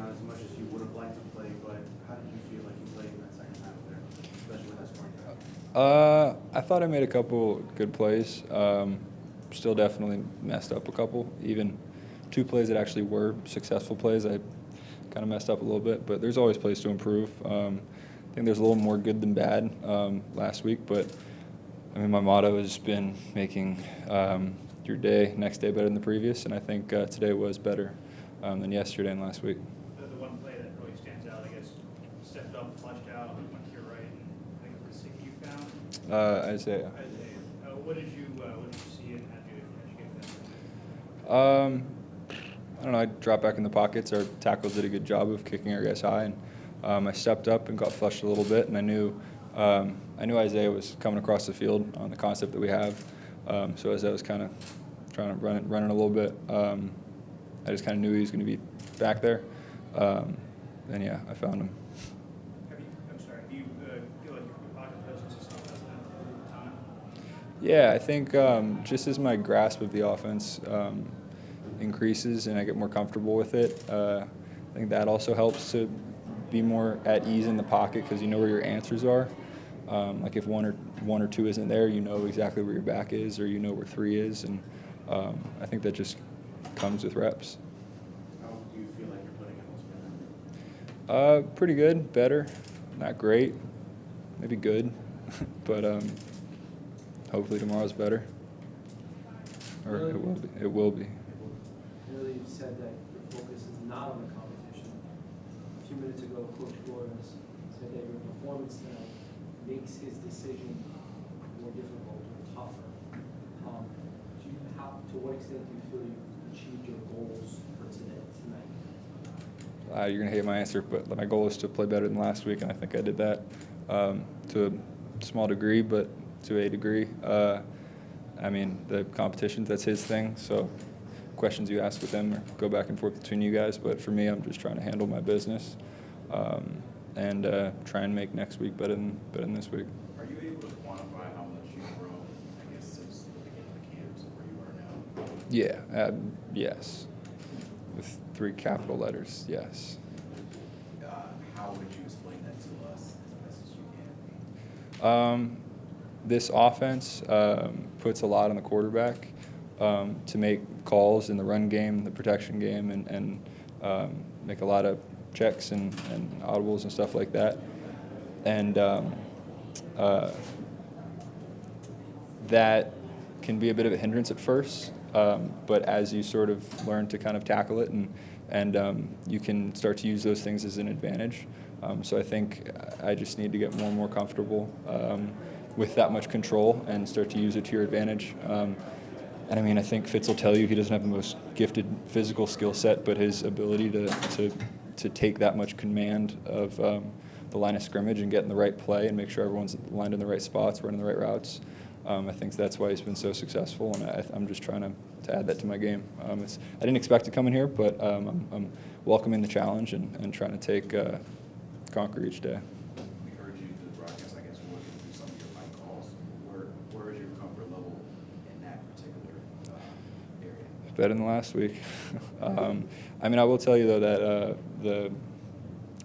not as much as you would have liked to play, but how did you feel like you played in that second half there, especially with that scoring drive? I thought I made a couple good plays. Still definitely messed up a couple. Even 2 plays that actually were successful plays, I kind of messed up a little bit. But there's always plays to improve. I think there's a little more good than bad last week. But, I mean, my motto has been making your next day better than the previous. And I think today was better than yesterday and last week. The one play that really stands out, I guess, stepped up, flushed out, went to your right, and I think it was the safety you found. Isaiah. What did you see and how'd you get that? I don't know. I dropped back in the pockets. Our tackles did a good job of kicking our guys high, and I stepped up and got flushed a little bit. And I knew Isaiah was coming across the field on the concept that we have. So as I was kind of trying to run it a little bit, I just kind of knew he was going to be back there. And yeah, I found him. Do you feel like your pocket presence is still present over time? Yeah, I think just as my grasp of the offense increases and I get more comfortable with it, I think that also helps to be more at ease in the pocket because you know where your answers are. Like if one or two isn't there, you know exactly where your back is, or you know where 3 is, and I think that just comes with reps. How do you feel like you're putting in those games? Pretty good, better, not great, maybe good, but hopefully tomorrow's better, or Really? it will be. It will be. Really, you said that your focus is not on the competition. A few minutes ago, Coach Flores said that your performance tonight makes his decision more difficult or tougher. To what extent do you feel you achieved your goals for tonight? You're going to hate my answer, but my goal is to play better than last week, and I think I did that to a small degree, but to a degree. I mean, the competition, that's his thing, so questions you ask with him or go back and forth between you guys, but for me, I'm just trying to handle my business and try and make next week better than this week. Are you able to quantify how much you've grown, I guess, since the beginning of the camp to where you are now? Yeah, yes. With 3 capital letters, yes. How would you explain that to us as best as you can? This offense puts a lot on the quarterback to make calls in the run game, the protection game, and make a lot of checks and audibles and stuff like that. And that can be a bit of a hindrance at first, but as you sort of learn to kind of tackle it and you can start to use those things as an advantage. So I think I just need to get more and more comfortable with that much control and start to use it to your advantage. And I mean, I think Fitz will tell you he doesn't have the most gifted physical skill set, but his ability to take that much command of the line of scrimmage and get in the right play and make sure everyone's lined in the right spots, running the right routes. I think that's why he's been so successful, and I'm just trying to add that to my game. I didn't expect to come in here, but I'm welcoming the challenge and trying to take conquer each day. We heard you through the broadcast, I guess, working through some of your mic calls. Where is your comfort level in that particular area? Better than last week. I mean, I will tell you, though, that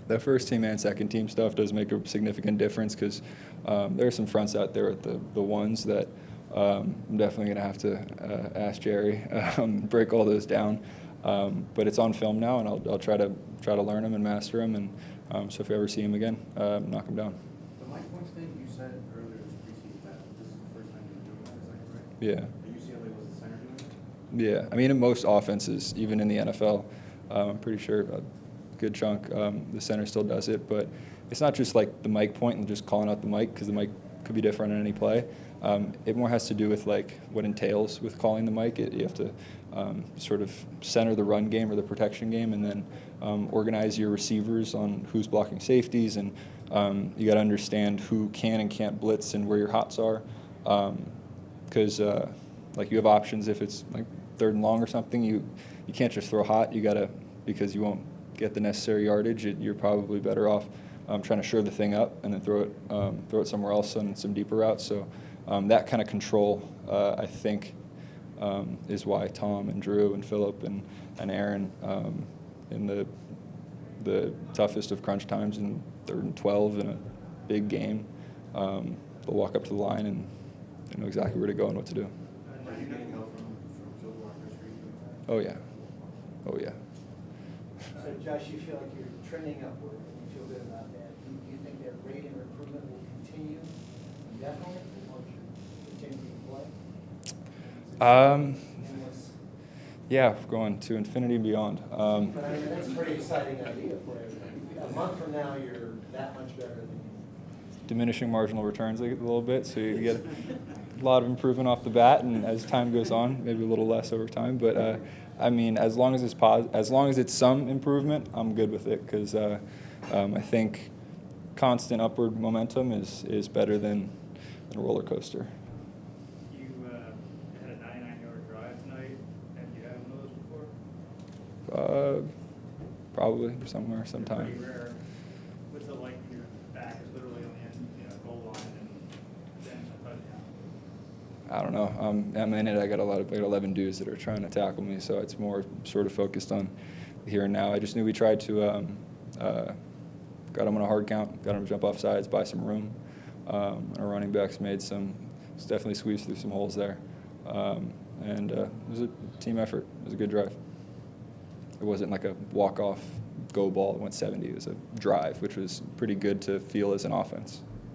the first team and second team stuff does make a significant difference because there are some fronts out there at the ones that I'm definitely going to have to ask Jerry, break all those down. But it's on film now, and I'll try to learn them and master them. And so if you ever see him again, knock him down. The Mike points thing, you said earlier in the preseason that this is the first time you're doing that, is that correct? Yeah. And UCLA was the center doing it? Yeah. I mean, in most offenses, even in the NFL, I'm pretty sure a good chunk, the center still does it. But it's not just like the mic point and just calling out the mic because the mic could be different on any play. It more has to do with like what entails with calling the mic. You have to sort of center the run game or the protection game, and then organize your receivers on who's blocking safeties, and you got to understand who can and can't blitz and where your hots are, because like you have options if it's like 3rd and long or something. You can't just throw hot. You got to, because you won't get the necessary yardage. You're probably better off trying to shore the thing up and then throw it somewhere else on some deeper routes. So that kind of control, I think, is why Tom and Drew and Philip and Aaron in the the toughest of crunch times in 3rd and 12 in a big game, they'll walk up to the line and they know exactly where to go and what to do. Are you getting help from Jaguars? Oh yeah, oh yeah. So Josh, you feel like you're trending upward, and you feel good about that. Do you think that rate of improvement will continue indefinitely as long as you continue to play? Endless. Yeah, going to infinity and beyond. But I mean, that's a pretty exciting idea for you. A month from now, you're that much better than you. Diminishing marginal returns a little bit, so you get a lot of improvement off the bat, and as time goes on, maybe a little less over time. But I mean, as long as it's some improvement, I'm good with it, because I think constant upward momentum is better than a roller coaster. You had a 99-yard drive tonight. Have you had one of those before? Probably somewhere, They're sometime. pretty rare. What's it like when your back is literally on the end, goal line and then a touchdown? I don't know. I'm in it. I got 11 dudes that are trying to tackle me, so it's more sort of focused on here and now. I just knew we tried to got them on a hard count, got them to jump off sides, buy some room. Our running backs definitely squeezed through some holes there, and it was a team effort. It was a good drive. It wasn't like a walk-off go ball that went 70. It was a drive, which was pretty good to feel as an offense.